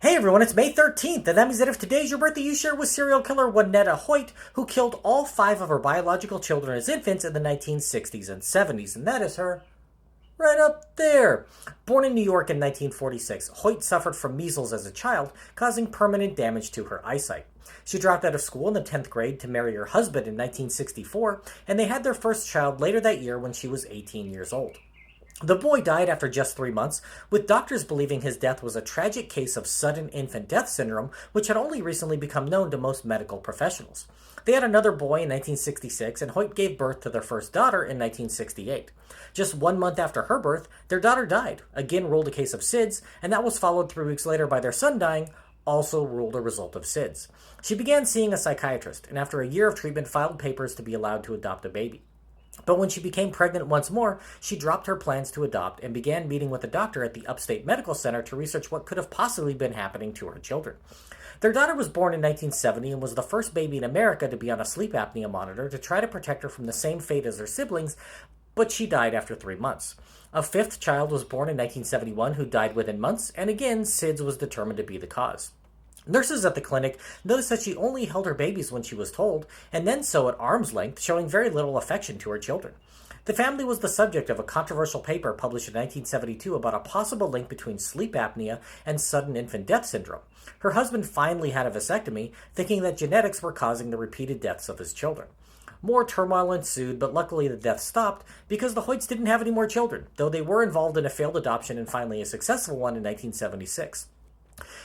Hey everyone, it's May 13th, and that means that if today's your birthday, you share with serial killer Waneta Hoyt, who killed all five of her biological children as infants in the 1960s and 70s, and that is her right up there. Born in New York in 1946, Hoyt suffered from measles as a child, causing permanent damage to her eyesight. She dropped out of school in the 10th grade to marry her husband in 1964, and they had their first child later that year when she was 18 years old. The boy died after just 3 months, with doctors believing his death was a tragic case of sudden infant death syndrome, which had only recently become known to most medical professionals. They had another boy in 1966, and Hoyt gave birth to their first daughter in 1968. Just 1 month after her birth, their daughter died, again ruled a case of SIDS, and that was followed 3 weeks later by their son dying, also ruled a result of SIDS. She began seeing a psychiatrist, and after a year of treatment filed papers to be allowed to adopt a baby. But when she became pregnant once more, she dropped her plans to adopt and began meeting with a doctor at the Upstate Medical Center to research what could have possibly been happening to her children. Their daughter was born in 1970 and was the first baby in America to be on a sleep apnea monitor to try to protect her from the same fate as her siblings, but she died after 3 months. A fifth child was born in 1971 who died within months, and again, SIDS was determined to be the cause. Nurses at the clinic noticed that she only held her babies when she was told, and then so at arm's length, showing very little affection to her children. The family was the subject of a controversial paper published in 1972 about a possible link between sleep apnea and sudden infant death syndrome. Her husband finally had a vasectomy, thinking that genetics were causing the repeated deaths of his children. More turmoil ensued, but luckily the death stopped because the Hoyts didn't have any more children, though they were involved in a failed adoption and finally a successful one in 1976.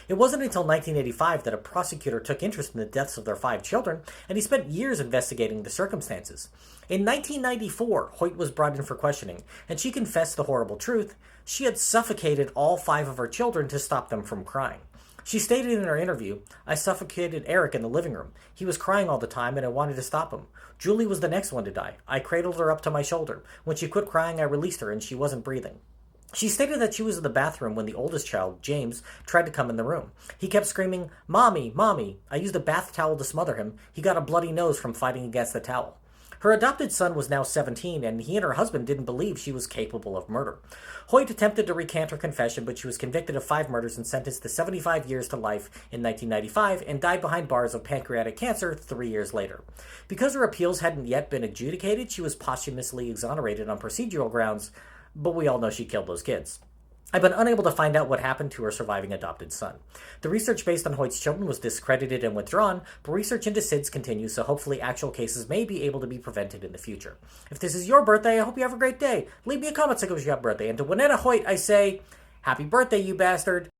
It wasn't until 1985 that a prosecutor took interest in the deaths of their five children, and he spent years investigating the circumstances. In 1994, Hoyt was brought in for questioning, and she confessed the horrible truth. She had suffocated all five of her children to stop them from crying. She stated in her interview, "I suffocated Eric in the living room. He was crying all the time and I wanted to stop him. Julie was the next one to die. I cradled her up to my shoulder. When she quit crying, I released her and she wasn't breathing." She stated that she was in the bathroom when the oldest child, James, tried to come in the room. He kept screaming, "Mommy, Mommy." I used a bath towel to smother him. He got a bloody nose from fighting against the towel. Her adopted son was now 17, and he and her husband didn't believe she was capable of murder. Hoyt attempted to recant her confession, but she was convicted of 5 murders and sentenced to 75 years to life in 1995 and died behind bars of pancreatic cancer 3 years later. Because her appeals hadn't yet been adjudicated, she was posthumously exonerated on procedural grounds, but we all know she killed those kids. I've been unable to find out what happened to her surviving adopted son. The research based on Hoyt's children was discredited and withdrawn, but research into SIDS continues, so hopefully actual cases may be able to be prevented in the future. If this is your birthday, I hope you have a great day. Leave me a comment saying it was your birthday. And to Waneta Hoyt, I say, happy birthday, you bastard.